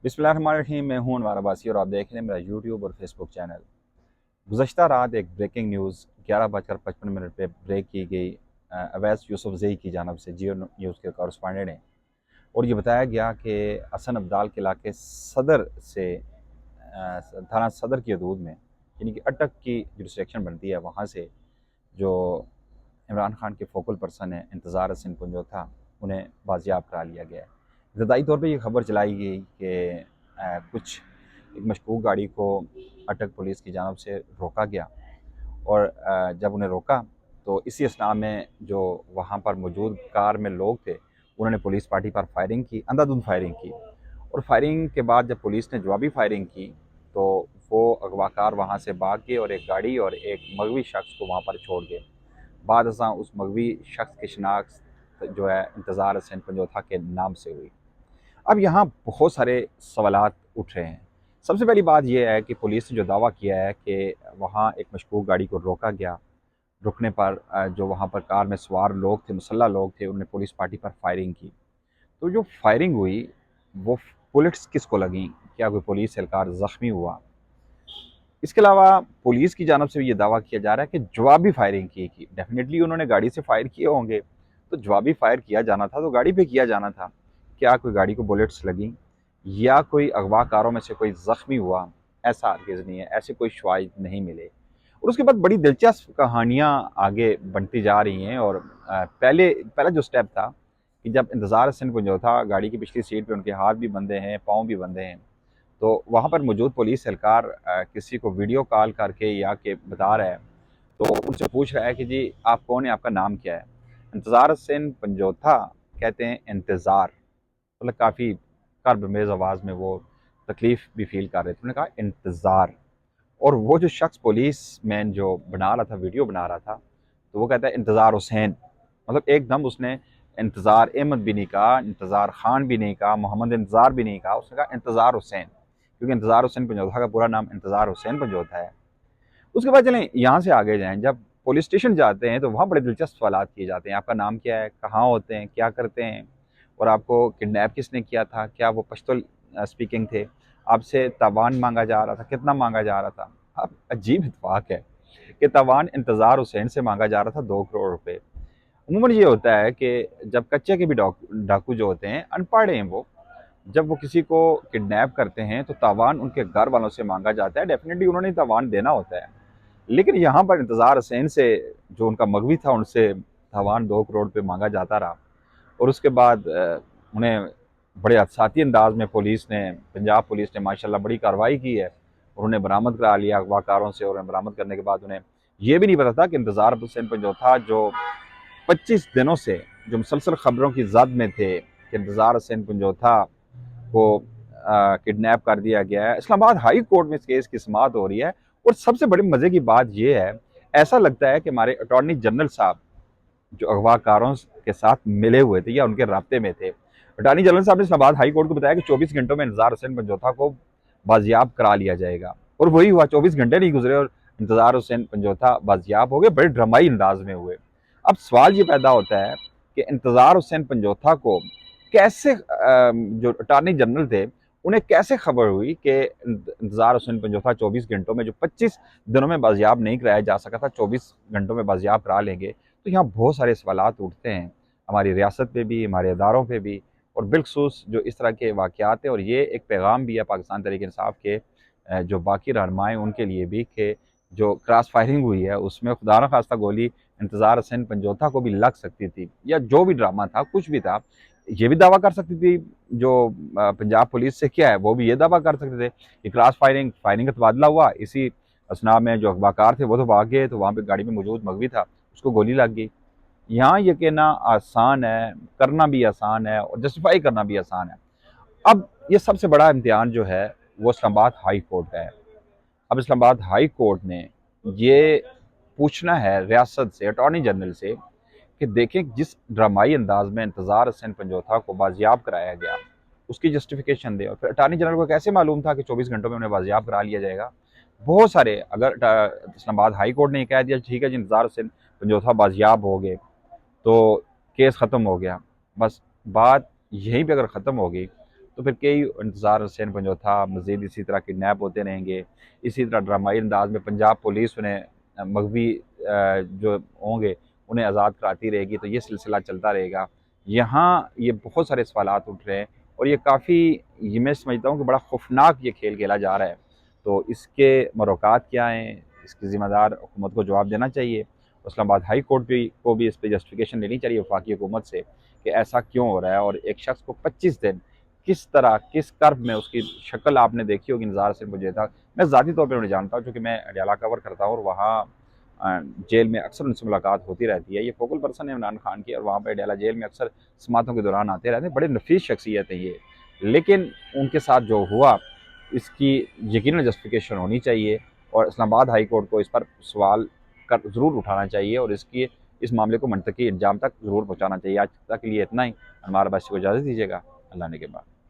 बिस्मिल्लाहिर्रहमानिर्रहीम। मैं हूं अनवर अब्बासी और आप देख रहे हैं मेरा यूट्यूब और फेसबुक चैनल। गुज़श्ता रात एक ब्रेकिंग न्यूज़ 11:55 पे ब्रेक की गई अवैस यूसुफजई की जानब से, जियो न्यूज़ के कॉरस्पॉन्डेंट हैं, और ये बताया गया कि हसन अब्दाल के इलाके सदर से थाना सदर की हदूद में, यानी कि अटक की जुरिस्डिक्शन बनती है, वहाँ से जो इमरान खान के फोकल पर्सन है इंतज़ार हसन पंजोथा, उन्हें बाजियाब करा लिया गया है। इब्तदाई तौर पर यह खबर चलाई गई कि कुछ एक मशकूक गाड़ी को अटक पुलिस की जानब से रोका गया, और जब उन्हें रोका तो इसी असना में जो वहाँ पर मौजूद कार में लोग थे, उन्होंने पुलिस पार्टी पर फायरिंग की, अंधाधुंध फायरिंग की। और फायरिंग के बाद जब पुलिस ने जवाबी फायरिंग की तो वो अगवाकार वहाँ से भाग गए और एक गाड़ी और एक मगवी शख्स को वहाँ पर छोड़ गए। बाद अज़ां उस मगवी शख्स की शनाख्त जो है इंतज़ार हसन पंजोथा के नाम से हुई। अब यहाँ बहुत सारे सवालात उठ रहे हैं। सबसे पहली बात यह है कि पुलिस ने जो दावा किया है कि वहाँ एक मशकूक गाड़ी को रोका गया, रुकने पर जो वहाँ पर कार में सवार लोग थे, मुसल्लह लोग थे, उन्होंने पुलिस पार्टी पर फायरिंग की। तो जो फायरिंग हुई वो बुलेट्स किसको लगी, क्या कोई पुलिस एहलकार ज़ख्मी हुआ? इसके अलावा पुलिस की जानब से भी ये दावा किया जा रहा है कि जवाबी फायरिंग की डेफिनेटली उन्होंने गाड़ी से फायर किए होंगे, तो जवाबी फायर किया जाना था तो गाड़ी पे किया जाना था। क्या कोई गाड़ी को बुलेट्स लगी या कोई अगवाकारों में से कोई ज़ख्मी हुआ? ऐसा हरगिज़ नहीं है, ऐसे कोई शवाहिद नहीं मिले। और उसके बाद बड़ी दिलचस्प कहानियाँ आगे बनती जा रही हैं। और पहला जो स्टेप था कि जब इंतज़ार हसन को जो था गाड़ी की पिछली सीट पे, उनके हाथ भी बंधे हैं, पाँव भी बंधे हैं, तो वहाँ पर मौजूद पुलिस एहलकार किसी को वीडियो कॉल करके या के बता रहा है, तो उनसे पूछ रहा है कि जी आप कौन है, आपका नाम क्या है? इंतज़ार हसन पंजोथा कहते हैं इंतज़ार, मतलब काफ़ी कर्बमेज़ आवाज़ में वो तकलीफ़ भी फील कर रहे थे। उन्होंने कहा इंतज़ार। और वो जो शख्स पुलिस मैन जो बना रहा था, वीडियो बना रहा था, तो वो कहता है इंतज़ार हुसैन, मतलब एकदम उसने इंतज़ार अहमद भी नहीं कहा, इंतज़ार खान भी नहीं कहा, मोहम्मद इंतज़ार भी नहीं कहा, उसने कहा इंतज़ार हुसैन, क्योंकि इंतज़ार हुसैन पंजोथा का पूरा नाम इंतज़ार हुसैन पंजोथा है। उसके बाद चलें यहाँ से आगे जाएँ, जब पुलिस स्टेशन जाते हैं तो वहाँ बड़े दिलचस्प सवालात किए जाते हैं। आपका नाम क्या है? कहाँ होते हैं? क्या करते हैं? और आपको किडनैप किसने किया था? क्या वो पश्तो स्पीकिंग थे? आपसे तावान मांगा जा रहा था? कितना मांगा जा रहा था? अब अजीब इत्तेफाक है कि तावान इंतज़ार हुसैन से मांगा जा रहा था 2 करोड़ रुपए। अमूमन ये होता है कि जब कच्चे के भी डाकू जो होते हैं, अनपढ़ हैं वो, जब वो किसी को किडनैप करते हैं तो तावान उनके घर वालों से मांगा जाता है, डेफिनेटली उन्होंने तावान देना होता है। लेकिन यहाँ पर इंतज़ार हुसैन से, जो उनका मगवी था, उनसे तावान 2 करोड़ पे मांगा जाता रहा। और उसके बाद उन्हें बड़े हदसाती अंदाज में पुलिस ने, पंजाब पुलिस ने माशाल्लाह बड़ी कार्रवाई की है और उन्हें बरामद करा लिया अगवाकारों से। और उन्हें बरामद करने के बाद उन्हें ये भी नहीं पता था कि इंतज़ार हुसैन पंजोथा जो 25 दिनों से जो मुसलसल खबरों की जद में थे कि इंतज़ार हुसैन पंजोथा को किडनैप कर दिया गया है, इस्लामाबाद हाई कोर्ट में इस केस की समाअत हो रही है। और सबसे बड़ी मज़े की बात यह है, ऐसा लगता है कि हमारे अटॉर्नी जनरल साहब जो अगवाकारों के साथ मिले हुए थे या उनके राब्ते में थे, अटॉर्नी जनरल साहब ने इस्लामाबाद हाई कोर्ट को बताया कि 24 घंटों में इंतज़ार हुसैन पंजोथा को बाजियाब करा लिया जाएगा। और वही हुआ, 24 घंटे नहीं गुजरे और इंतज़ार हुसैन पंजोथा बाजियाब हो गए, बड़े ड्रामाई अंदाज में हुए। अब सवाल ये पैदा होता है कि इंतज़ार हुसैन पंजोथा को कैसे जो अटॉर्नी जनरल थे, उन्हें कैसे खबर हुई कि इंतज़ार हुसैन पंजोथा 24 घंटों में, जो 25 दिनों में बाजियाब नहीं कराया जा सका था, 24 घंटों में बाजियाब करा लेंगे? तो यहाँ बहुत सारे सवालात उठते हैं, हमारी रियासत पे भी, हमारे इदारों पे भी, और बिलखसूस जो इस तरह के वाक़यात हैं। और ये एक पैगाम भी है पाकिस्तान तहरीक इंसाफ के जो बाकी रहनुमा हैं उनके लिए भी, कि जो क्रॉस फायरिंग हुई है उसमें खुदा न खास्ता गोली इंतज़ार हुसैन पंजोथा को भी लग सकती थी, या जो भी ड्रामा था, कुछ भी था, ये भी दावा कर सकती थी जो पंजाब पुलिस से किया है, वो भी ये दावा कर सकते थे कि क्रॉस फायरिंग फायरिंग का तबादला हुआ, इसी असना में जो अखबाकार थे वो तो भाग गए, तो वहाँ पे गाड़ी में मौजूद मगवी था, उसको गोली लग गई। यहाँ ये कहना आसान है, करना भी आसान है और जस्टिफाई करना भी आसान है। अब ये सबसे बड़ा इम्तिहान जो है वो इस्लामाबाद हाई कोर्ट का है। अब इस्लामाबाद हाई कोर्ट ने ये पूछना है रियासत से, अटॉर्नी जनरल से, कि देखें जिस ड्रामाई अंदाज में इंतज़ार हुसैन पंजोथा को बाजियाब कराया गया, उसकी जस्टिफिकेशन दे। और फिर अटॉर्नी जनरल को कैसे मालूम था कि 24 घंटों में उन्हें बाजियाब करा लिया जाएगा? बहुत सारे, अगर इस्लामाबाद हाई कोर्ट ने कह दिया ठीक है जी इंतज़ार हुसैन पंजोथा बाजियाब हो गए, तो केस ख़त्म हो गया, बस बात यहीं पे अगर ख़त्म होगी, तो फिर कई इंतज़ार हुसैन पंजोथा मज़ीद इसी तरह किडनैप होते रहेंगे। इसी तरह ड्रामाई अंदाज में पंजाब पुलिस उन्हें मगवी जो होंगे उन्हें आज़ाद कराती रहेगी, तो ये सिलसिला चलता रहेगा। यहाँ ये बहुत सारे सवालात उठ रहे हैं और ये काफ़ी, ये मैं समझता हूँ कि बड़ा खौफनाक ये खेल खेला जा रहा है। तो इसके मरोकात क्या हैं, इसकी ज़िम्मेदार हुकूमत को जवाब देना चाहिए। इस्लामाबाद हाई कोर्ट भी को भी इस पर जस्टिफिकेशन लेनी चाहिए वफाकी हुकूमत से कि ऐसा क्यों हो रहा है, और एक शख्स को 25 दिन किस तरह किस कर्ब में, उसकी शक्ल आपने देखी होगी निज़ार से मुझे था, मैं ज़ाती तौर पर उन्हें जानता हूँ क्योंकि मैं अडयाला कवर करता हूँ और वहाँ जेल में अक्सर उनसे मुलाकात होती रहती है। ये फोकल पर्सन है इमरान खान की और वहाँ पर अडयाला जेल में अक्सर समातों के दौरान आते रहते हैं। बड़े नफीस शख्सियत है ये, लेकिन उनके साथ जो हुआ इसकी यकीनन जस्टिफिकेशन होनी चाहिए और इस्लामाबाद हाई कोर्ट को इस पर सवाल कर ज़रूर उठाना चाहिए और इस मामले को मंतकी अंजाम तक ज़रूर पहुँचाना चाहिए। आज तक के लिए इतना ही। हमारे पास को इजाज़त दीजिएगा। अल्लाह ने के बाद।